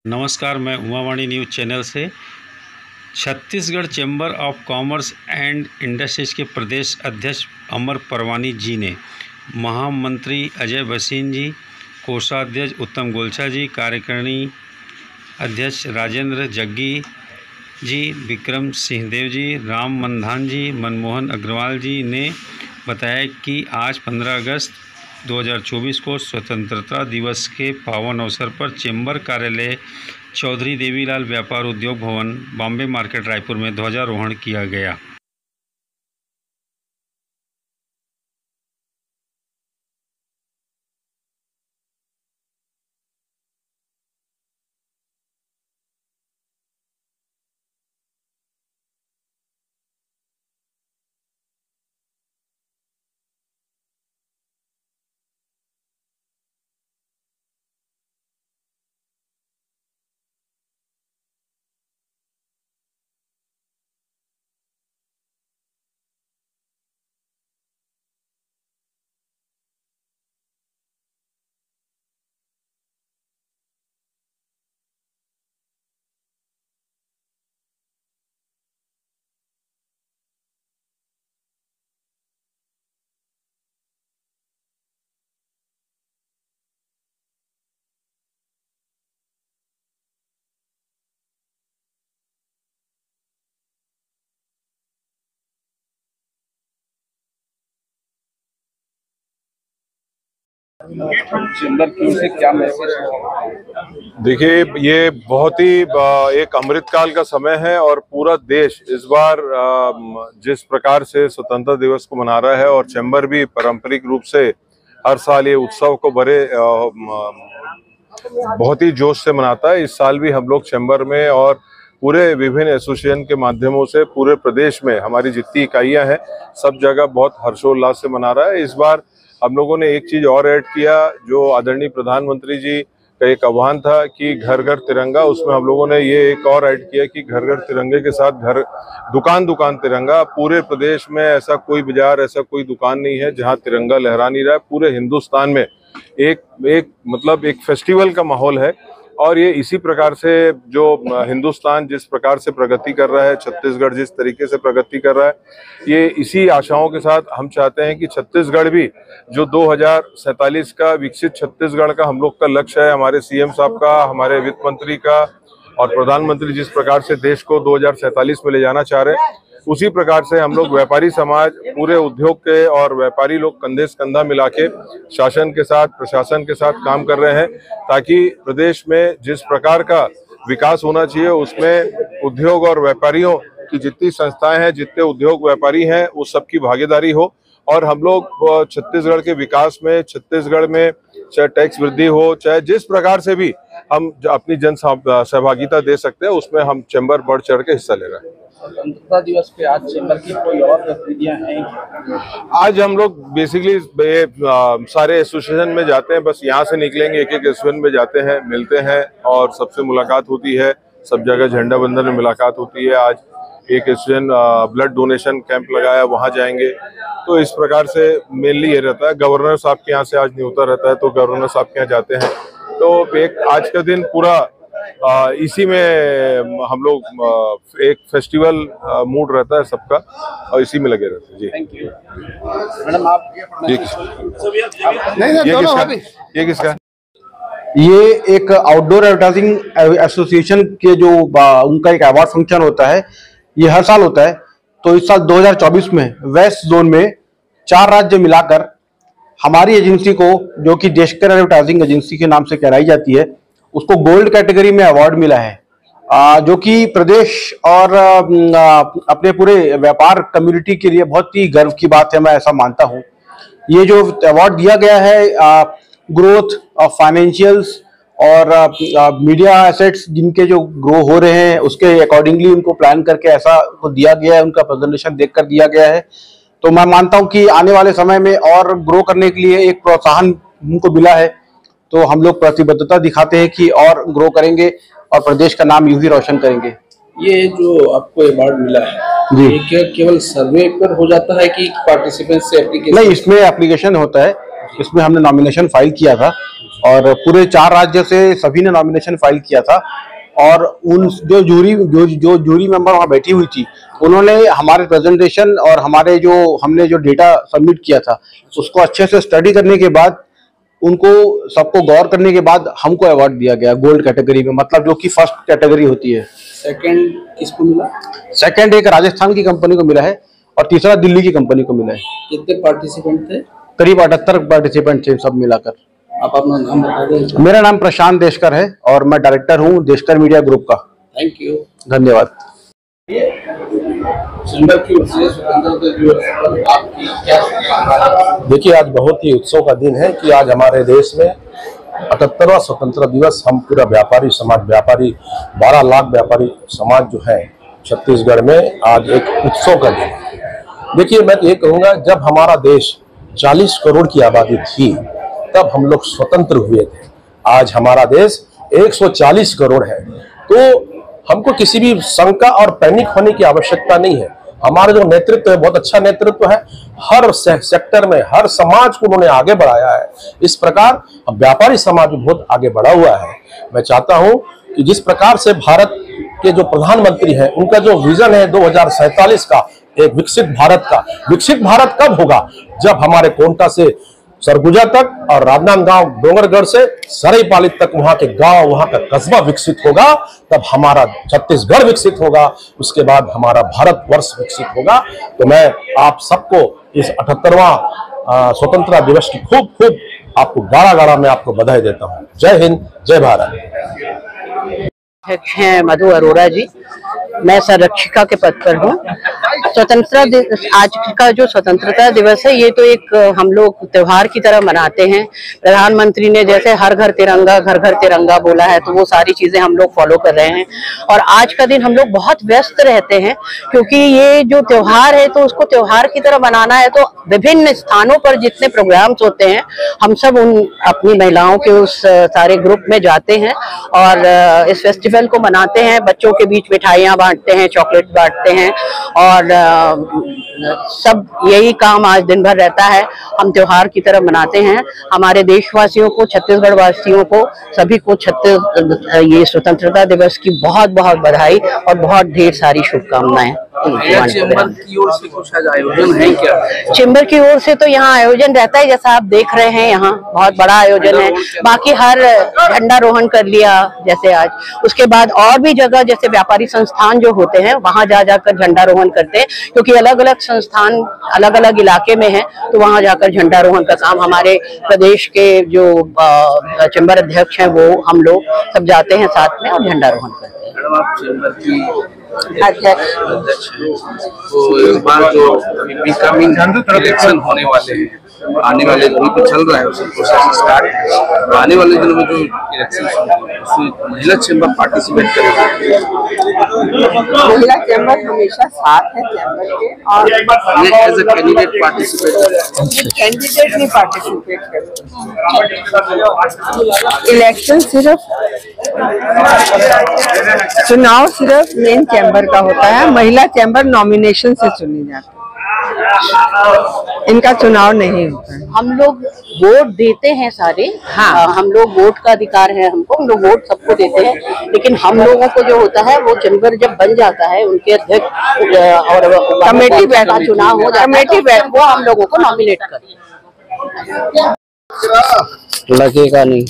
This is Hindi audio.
नमस्कार, मैं उमावाणी न्यूज़ चैनल से। Chhattisgarh chamber of commerce and industries के प्रदेश अध्यक्ष अमर परवानी जी ने महामंत्री अजय भसीन जी, कोषाध्यक्ष उत्तम गोलछा जी, कार्यकारिणी अध्यक्ष राजेंद्र जग्गी जी, विक्रम सिंहदेव जी, राम मंधान जी, मनमोहन अग्रवाल जी ने बताया कि आज 15 अगस्त 2024 को स्वतंत्रता दिवस के पावन अवसर पर चैम्बर कार्यालय चौधरी देवीलाल व्यापार उद्योग भवन, बॉम्बे मार्केट, रायपुर में ध्वजारोहण किया गया। चैम्बर की से क्या मैसेज? देखिए, ये बहुत ही एक अमृतकाल का समय है और पूरा देश इस बार जिस प्रकार से स्वतंत्रता दिवस को मना रहा है और चैम्बर भी पारंपरिक रूप से हर साल ये उत्सव को बड़े बहुत ही जोश से मनाता है। इस साल भी हम लोग चैम्बर में और पूरे विभिन्न एसोसिएशन के माध्यमों से पूरे प्रदेश में हमारी जितनी इकाइयां हैं सब जगह बहुत हर्षोल्लास से मना रहा है। इस बार हम लोगों ने एक चीज और ऐड किया, जो आदरणीय प्रधानमंत्री जी का एक आह्वान था कि घर घर तिरंगा, उसमें हम लोगों ने ये एक और ऐड किया कि घर घर तिरंगे के साथ घर दुकान दुकान तिरंगा। पूरे प्रदेश में ऐसा कोई बाजार, ऐसा कोई दुकान नहीं है जहां तिरंगा लहरा नहीं रहा है। पूरे हिंदुस्तान में एक फेस्टिवल का माहौल है और ये इसी प्रकार से जो हिंदुस्तान जिस प्रकार से प्रगति कर रहा है, छत्तीसगढ़ जिस तरीके से प्रगति कर रहा है, ये इसी आशाओं के साथ हम चाहते हैं कि छत्तीसगढ़ भी जो 2047 का विकसित छत्तीसगढ़ का हम लोग का लक्ष्य है, हमारे सीएम साहब का, हमारे वित्त मंत्री का और प्रधानमंत्री जिस प्रकार से देश को 2047 में ले जाना चाह रहे हैं, उसी प्रकार से हम लोग व्यापारी समाज, पूरे उद्योग के और व्यापारी लोग कंधे से कंधा मिला के शासन के साथ, प्रशासन के साथ काम कर रहे हैं ताकि प्रदेश में जिस प्रकार का विकास होना चाहिए उसमें उद्योग और व्यापारियों की जितनी संस्थाएं हैं, जितने उद्योग व्यापारी हैं, वो सबकी भागीदारी हो और हम लोग छत्तीसगढ़ के विकास में, छत्तीसगढ़ में चाहे टैक्स वृद्धि हो, चाहे जिस प्रकार से भी हम अपनी जन सहभागिता दे सकते हैं, उसमें हम चैम्बर बढ़ चढ़ के हिस्सा ले रहे हैं। स्वतंत्रता दिवस पे आज चैम्बर की कोई और गतिविधियां हैं? आज हम लोग बेसिकली सारे एसोसिएशन में जाते हैं, बस यहाँ से निकलेंगे, एक एक एसोसिएशन में जाते हैं, मिलते हैं और सबसे मुलाकात होती है। सब जगह झंडा बंदन में मुलाकात होती है। आज एक एसोसिएशन ब्लड डोनेशन कैंप लगाया, वहाँ जाएंगे। तो इस प्रकार से मेनली ये रहता है। गवर्नर साहब के यहाँ से आज न्योता रहता है तो गवर्नर साहब के यहाँ जाते हैं। तो एक आज का दिन पूरा इसी में हम लोग एक फेस्टिवल मूड रहता है सबका और इसी में लगे रहते हैं। जी, थैंक यू मैडम। आप ये किसका? ये एक आउटडोर एडवर्टाइजिंग एसोसिएशन के जो उनका एक अवार्ड फंक्शन होता है, ये हर साल होता है। तो इस साल 2024 में वेस्ट जोन में 4 राज्य मिलाकर हमारी एजेंसी को, जो कि देशकर एडवर्टाइजिंग एजेंसी के नाम से कहलाई जाती है, उसको गोल्ड कैटेगरी में अवार्ड मिला है, जो कि प्रदेश और अपने पूरे व्यापार कम्युनिटी के लिए बहुत ही गर्व की बात है। मैं ऐसा मानता हूँ। ये जो अवार्ड दिया गया है ग्रोथ ऑफ फाइनेंशियल्स और मीडिया एसेट्स जिनके जो ग्रो हो रहे हैं उसके अकॉर्डिंगली उनको प्लान करके ऐसा को दिया गया है, उनका प्रेजेंटेशन देखकर दिया गया है। तो मैं मानता हूं कि आने वाले समय में और ग्रो करने के लिए एक प्रोत्साहन उनको मिला है। तो हम लोग प्रतिबद्धता दिखाते हैं कि और ग्रो करेंगे और प्रदेश का नाम यूं ही रोशन करेंगे। ये जो आपको अवार्ड मिला है जी, ये केवल सर्वे पर हो जाता है कि पार्टिसिपेंट से एप्लीकेशन? नहीं, इसमें एप्लीकेशन होता है। इसमें हमने नॉमिनेशन फाइल किया था और पूरे 4 राज्य से सभी ने नॉमिनेशन फाइल किया था। और उन जो जूरी मेंबर वहाँ बैठी हुई थी, उन्होंने हमारे प्रेजेंटेशन और हमने जो डेटा सबमिट किया था उसको अच्छे से स्टडी करने के बाद, उनको सबको गौर करने के बाद हमको अवार्ड दिया गया गोल्ड कैटेगरी में, मतलब जो कि फर्स्ट कैटेगरी होती है। सेकंड किसको मिला? सेकंड एक राजस्थान की कंपनी को मिला है और तीसरा दिल्ली की कंपनी को मिला है। कितने पार्टिसिपेंट थे? करीब 78 पार्टिसिपेंट थे सब मिलाकर। आप अपना नाम बता दें। मेरा नाम प्रशांत देशकर है और मैं डायरेक्टर हूँ देशकर मीडिया ग्रुप का। थैंक यू, धन्यवाद। चैम्बर की ओर से स्वतंत्रता दिवस पर आपकी क्या शुभकामनाएं? देखिए, आज बहुत ही उत्सव का दिन है कि आज हमारे देश में 78वां स्वतंत्रता दिवस हम पूरा व्यापारी समाज, 12 लाख व्यापारी समाज जो है छत्तीसगढ़ में आज एक उत्सव का दिन है। देखिए, मैं तो ये कहूँगा, जब हमारा देश 40 करोड़ की आबादी थी तब हम लोग स्वतंत्र हुए थे। आज हमारा देश 140 करोड़ है, तो हमको किसी भी शंका और पैनिक होने की आवश्यकता नहीं है। हमारा जो नेतृत्व है बहुत अच्छा नेतृत्व है, हर सेक्टर में हर समाज को उन्होंने आगे बढ़ाया है। इस प्रकार व्यापारी समाज भी बहुत आगे बढ़ा हुआ है। मैं चाहता हूं कि जिस प्रकार से भारत के जो प्रधानमंत्री हैं, उनका जो विजन है 2047 का, एक विकसित भारत का, विकसित भारत कब होगा? जब हमारे कोंटा से सरगुजा तक और राजनांदगांव डोंगरगढ़ से सरायपाली तक वहां के गांव, वहां का कस्बा विकसित होगा, तब हमारा छत्तीसगढ़ विकसित होगा, उसके बाद हमारा भारतवर्ष विकसित होगा। तो मैं आप सबको इस 78वां स्वतंत्रता दिवस की खूब खूब आपको गाड़ा मैं आपको बधाई देता हूं। जय हिंद, जय भारत। अध्यक्ष हैं मधु अरोड़ा जी, मैं संरक्षिका के पद पर हूँ। आज का जो स्वतंत्रता दिवस है, ये तो एक हम लोग त्योहार की तरह मनाते हैं। प्रधानमंत्री ने जैसे हर घर तिरंगा बोला है, तो वो सारी चीजें हम लोग फॉलो कर रहे हैं। और आज का दिन हम लोग बहुत व्यस्त रहते हैं, क्योंकि ये जो त्योहार है तो उसको त्योहार की तरह मनाना है। तो विभिन्न स्थानों पर जितने प्रोग्राम्स होते हैं, हम सब उन अपनी महिलाओं के उस सारे ग्रुप में जाते हैं और इस फेस्टिवल को मनाते हैं। बच्चों के बीच मिठाइयाँ बांटते हैं, चॉकलेट बांटते हैं और सब यही काम आज दिन भर रहता है। हम त्योहार की तरह मनाते हैं। हमारे देशवासियों को, छत्तीसगढ़ वासियों को, सभी को ये स्वतंत्रता दिवस की बहुत बहुत बधाई और बहुत ढेर सारी शुभकामनाएं। चैम्बर की ओर से कुछ आज आयोजन है क्या? चैम्बर की ओर से तो यहाँ आयोजन रहता है, जैसा आप देख रहे हैं, यहाँ बहुत बड़ा आयोजन है। बाकी हर झंडारोहण कर लिया जैसे आज, उसके बाद और भी जगह जैसे व्यापारी संस्थान जो होते हैं वहां जाकर झंडारोहण करते हैं, क्योंकि अलग अलग संस्थान अलग अलग इलाके में है, तो वहां जाकर झंडारोहण का काम हमारे प्रदेश के जो चैम्बर अध्यक्ष हैं वो हम लोग सब जाते हैं साथ में और झंडारोहण करते हैं। मैडम, आप चैम्बर की अध्यक्ष तो इस बार जो इनकमिंग इलेक्शन होने वाले हैं, आने वाले दिनों में चल रहा है, उसका प्रोसेस स्टार्ट है। तो आने वाले दिनों में जो इलेक्शन उसमें महिला चैम्बर पार्टिसिपेट करेगी। महिला चैम्बर हमेशा साथ है चैम्बर के, और as a candidate participate candidate नहीं पार्टिसिपेट करते। इलेक्शन चुनाव सिर्फ मेन चैम्बर का होता है, महिला चैम्बर नॉमिनेशन से चुनी जाती है, इनका चुनाव नहीं होता है। हम लोग वोट देते हैं सारे। हाँ, हम लोग वोट का अधिकार है हमको, हम लोग वोट सबको देते हैं। लेकिन हम लोगों को जो होता है वो चैम्बर जब बन जाता है, उनके अध्यक्ष और कमेटी का चुनाव हो जाता है, कमेटी वो हम लोगों को नॉमिनेट करते हैं। लगेगा नहीं।